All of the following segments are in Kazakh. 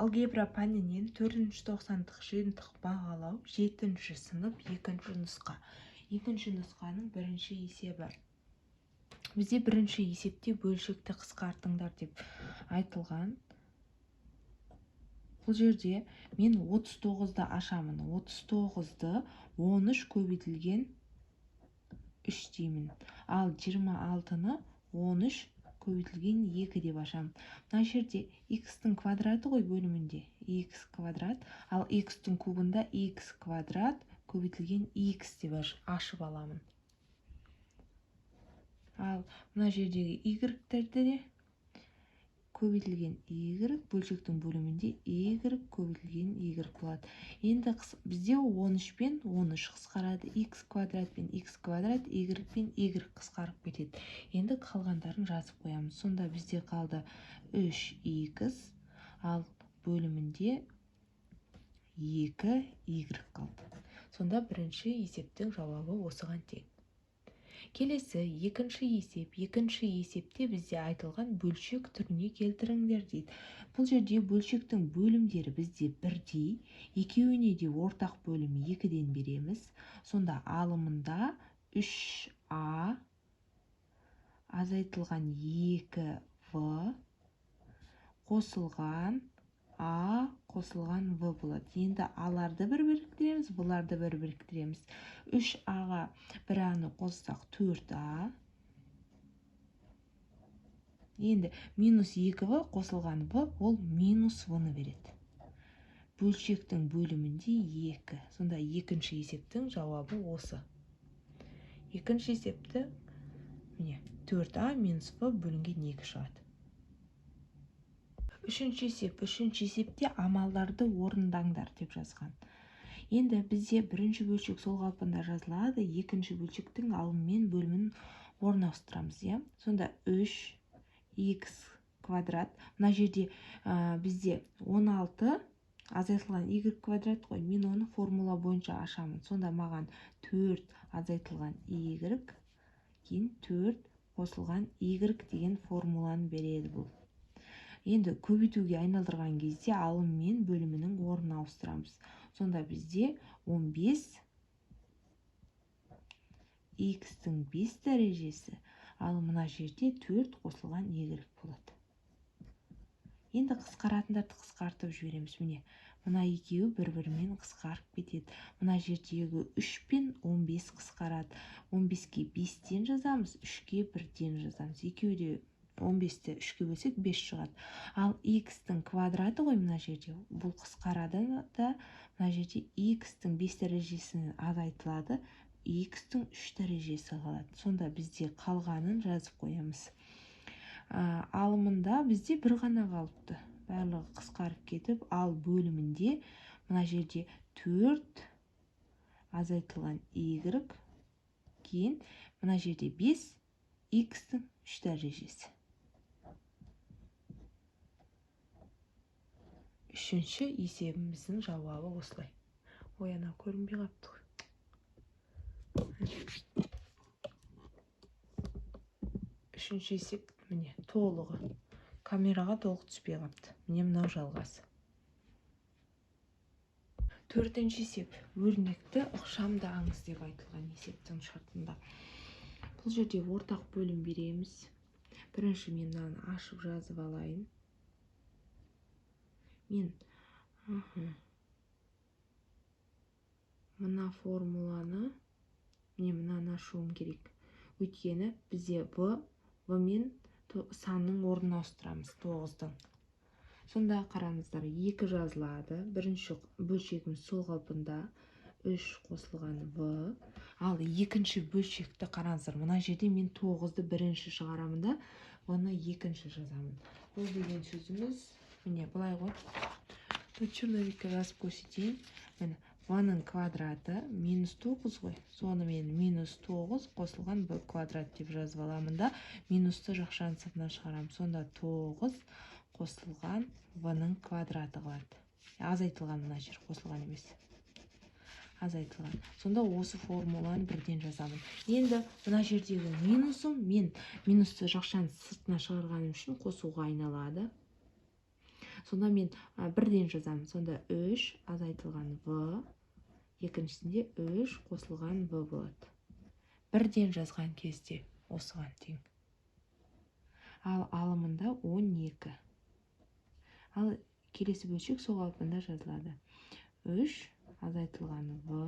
Алгебра пәнінен 490 жиынтық бағалау 7 сынып 2 нұсқа. Екінші нұсқаның бірінші есебі. Бізде бірінші есепте бөлшекті қысқартыңдар деп айтылған. Бұл жерде мен 39-ды ашамын. 39-ды 13 көбейтілген 3 деймін. Ал 26-ны 13 көбейтілген 2 деп ашамын. Мына жерде x-тің квадраты ғой бөлімінде. X квадрат. Ал x-тің кубында x квадрат көбейтілген x деп ашып аламын. Ал мына жердегі y-терді де көбейтілген y, бөлшектің бөлімінде y көбейтілген y болады. Енді бізде 13 пен 13 қысқарады. X квадрат пен x квадрат, y пен y қысқарып кетеді. Енді қалғандарын жазып қоямыз. Сонда бізде қалды 3x, ал бөлімінде 2y қалды. Сонда бірінші есептің жауабы осыған тең. Келесі екінші есеп. Екінші есепте бізде айтылған бөлшек түріне келтіріңдер дейді. Бұл жерде бөлшектің бөлімдері бізде бірдей, екеуіне де ортақ бөлім 2-ден береміз. Сонда алымында 3a азайтылған 2v қосылған a қосылған v болады. Енді аларды бір біріктіреміз, бұларды бір біріктіреміз. 3a-ға бір аны қоссақ 4a. Енді минус 2v қосылған v, ол минус v-ны береді. Бөлшектің бөлімінде 2. Сонда екінші есептің жауабы осы. Екінші есепті 4a минус v бөлінген 2 шығады. Үшінші есепте амалдарды орындаңдар деп жазған. Енді бізде бірінші бөлшек сол қалпында жазылады, екінші бөлшектің алымы мен бөлімін орнына ауыстырамыз. Сонда 3x квадрат. Мына жерде бізде 16 азайтылған y квадрат қой. Мен оны формула бойынша ашамын. Сонда маған 4 азайтылған y, кейін 4 қосылған y деген формуланы береді бұл. Енді көбейтуге айналдырған кезде алым мен бөлімінің орнына ауыстырамыз. Сонда бізде 15 x-тің 5 дәрежесі, ал мына жерде 4 қосылған y болады. Енді қысқаратындарды қысқартып жібереміз. Мына екеуі бір-бірімен қысқарып кетеді. Мына жердегі 3 пен 15 қысқарады. 15-ке 5-тен жазамыз, 3-ке 1-ден жазамыз. Екеуі де 15-ті 3-ке бөлсек 5 шығады. Ал x-тің квадраты ғой мына жерде. Бұл қысқарады да, мына жерде x-тің 5 дәрежесінен азайтылады, x-тің 3 дәрежесі қалады. Сонда бізде қалғанын жазып қоямыз. Алымында бізде бір ғана қалыпты. Барлығы қысқарып кетіп, ал бөлімінде мына жерде 4 азайтылған y, кейін мына жерде 5 x-тің 3 дәрежесі. Үшінші есебіміздің жауабы осылай. Ана көрінбей қапты ғой. Үшінші есеп толығы. Камераға толық түспей қапты. Мынау жалғасы. Төртінші есеп. Өрнекті ықшамды аңыз деп айтылған есептің шартында. Бұл жерде ортақ бөлім береміз. Бірінші мен мынаны ашып жазып алайын. Мен мына формуланы мынаны ашуым керек. Өйткені бізде v мен санның орнына ауыстырамыз 9-дың. Сонда қараңыздар, 2 жазылады. Бірінші бөлшегіміз сол қалпында 3 қосылған v. Ал екінші бөлшекті қараңыздар. Мына жерде мен 9-ды бірінші шығарамын да, v-ны екінші жазамын. Бұл деген сөзіміз былай ғой. Черновикке жазып көрсетейін. v-ның квадраты минус 9 ғой. Соны мен минус 9 қосылған v квадрат деп жазып аламын да, минусты жақшаның сыртынан шығарам. Сонда 9 қосылған v-ның квадраты қалады. Азайтылған мына жер, қосылған емес. Азайтылған. Сонда осы формуланы бірден жазамын. Енді мына жердегі минусым мен минусты жақшаның сыртына шығарғаным үшін қосуға айналады. Сонда мен бірден жазамын. Сонда 3 азайтылған в, екіншісінде 3 қосылған в болады. Бірден жазған кезде осыған тең. Ал алымында 12. Ал келесі бөлшек сол қалпында жазылады. 3 азайтылған в,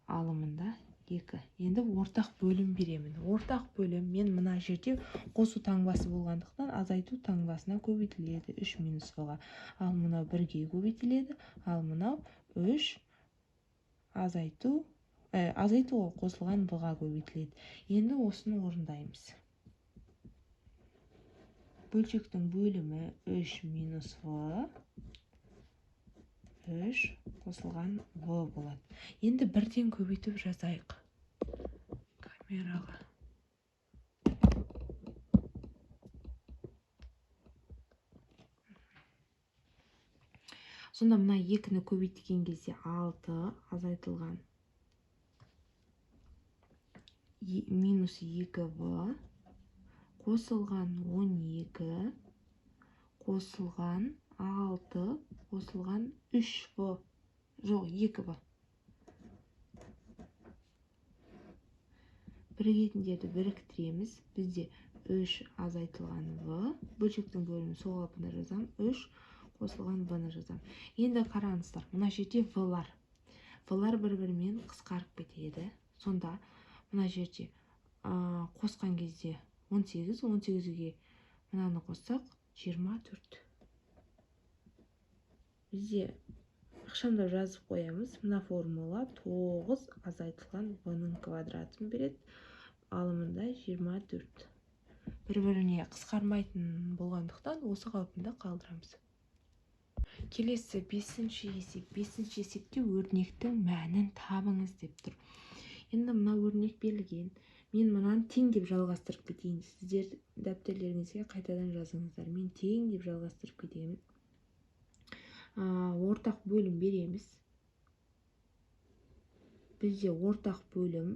алымында 2. Енді ортақ бөлім беремін. Ортақ бөлім мен мына жерде қосу таңбасы болғандықтан азайту таңбасына көбейтіледі 3 минус в-ға. Ал мынау 1-ге көбейтіледі. Ал мынау 3 азайтуға қосылған в-ға көбейтіледі. Енді осыны орындаймыз. Бөлшектің бөлімі 3 минус в, 3 қосылған в болады. Енді бірден көбейтіп жазайық. Камераға. Сонда мына 2-ні көбейткен кезде 6 азайтылған минус 2в қосылған 12 қосылған 6 қосылған 3в. Жоқ, 2в. Бірігетіндерді біріктіреміз. Бізде 3 азайтылған в. Бөлшектің бөлімін сол қалпында жазам. 3 қосылған в-ны жазам. Енді қараңыздар, мына жерде в-лар. В-лар бір-бірімен қысқарып кетеді. Сонда мына жерде қосқан кезде 18, 18-ге мынаны қоссақ 24. Бізде ықшамдап жазып қоямыз. Мына формула 9 азайтылған в-ның квадратын береді. Алымында 24. Бір-біріне қысқармайтын болғандықтан осы қалпында қалдырамыз. Келесі 5-ші есеп. 5-ші есепте өрнектің мәнін табыңыз деп тұр. Енді мына өрнек берілген. Мен мынаны тең деп жалғастырып кетейін. Сіздер дәптерлеріңізге қайтадан жазыңыздар. Мен тең деп жалғастырып кетемін. Ортақ бөлім береміз. Бізде ортақ бөлім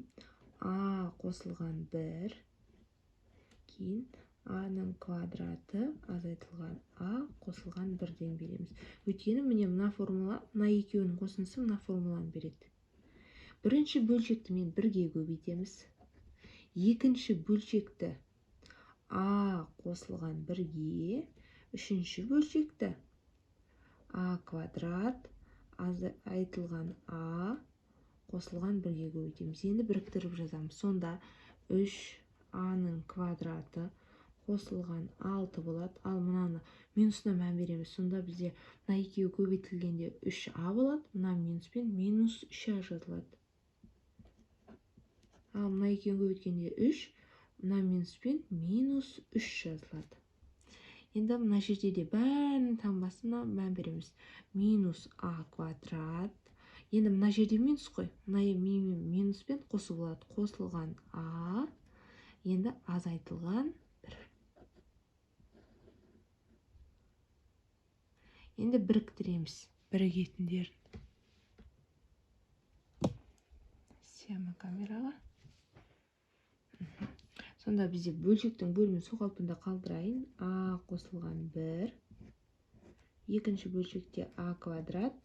а қосылған 1, кейін а-ның квадраты азайтылған а қосылған 1-ден береміз. Өйткені міне мына формула, мына екеуінің қосындысы мына формуланы береді. Бірінші бөлшекті мен 1-ге көбейтеміз. Екінші бөлшекті а қосылған 1-ге, үшінші бөлшекті а квадрат азайтылған а қосылған 1-ге көбейтеміз. Енді біріктіріп жазамыз. Сонда 3а-ның квадраты қосылған 6 болады. Ал мынаны минусына мән береміз. Сонда бізде мына екеуі көбейтілгенде 3а болады. Мына минуспен минус 3а жазылады. Ал мына екеуін көбейткенде 3, мына минуспен минус 3 жазылады. Енді мына жерде де бәрінің таңбасына мән береміз. Минус а квадрат. Енді мына жерде минус қой. Мына минуспен қосу болады. Қосылған а. Енді азайтылған 1. Енді біріктіреміз бірігетіндерін. Схема камераға. Сонда бізде бөлшектің бөлімін сол қалпында қалдырайын. А қосылған 1. Екінші бөлшекте а квадрат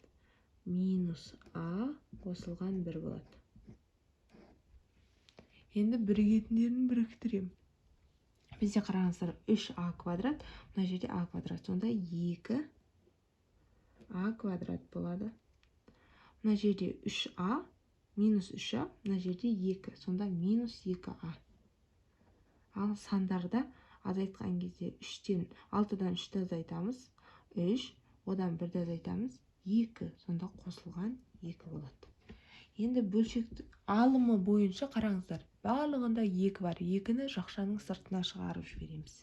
минус а қосылған 1 болады. Енді бірігетіндерін біріктірем. Бізде қараңыздар 3а квадрат, мына жерде а квадрат. Сонда 2 а квадрат болады. Мына жерде 3а минус 3а, мына жерде 2. Сонда минус 2а. Ал сандарда азайтқан кезде 6-дан 3-ді азайтамыз. 3, одан 1-ді азайтамыз. 2. Сонда қосылған 2 болады. Енді бөлшек алымы бойынша қараңыздар. Барлығында 2 бар. 2-ні жақшаның сыртына шығарып жібереміз.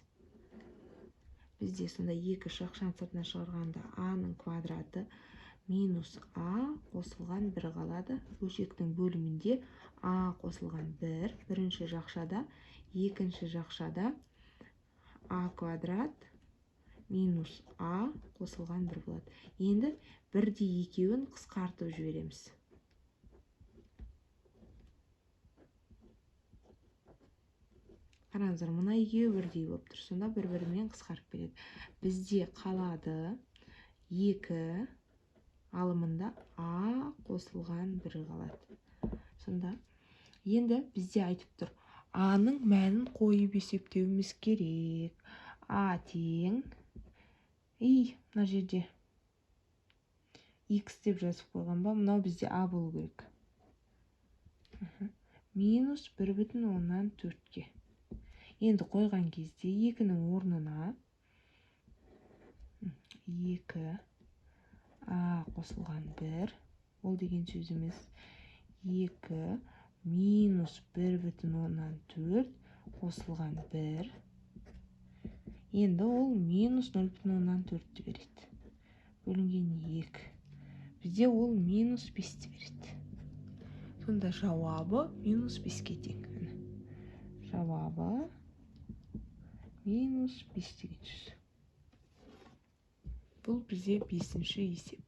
Бізде сонда 2 жақшаның сыртына шығарғанда а-ның квадраты минус а қосылған 1 қалады. Бөлшектің бөлімінде а қосылған 1. Бірінші жақшада, екінші жақшада а квадрат минус а қосылған 1 болады. Енді 1-де екеуін қысқартып жібереміз. Қараңыздар, мына екеуі бірдей болып тұр. Сонда бір-бірімен қысқарып келеді. Бізде қалады 2 алымында а қосылған 1 қалады. Сонда енді бізде айтып тұр. А-ның мәнін қойып есептеуіміз керек. А тең мына жерде x деп жазып қойған ба? Мынау бізде а болу керек. Минус 1,4-ке. Енді қойған кезде 2-ның орнына 2 а қосылған 1. Ол деген сөзіміз 2 минус 1,4 қосылған 1. Енді ол минус 0,4 береді. Бөлінген 2. Бізде ол минус 5 береді. Сонда жауабы минус 5-ке тең. Жауабы минус 5 деген сөз. Бұл бізде 5-ші есеп.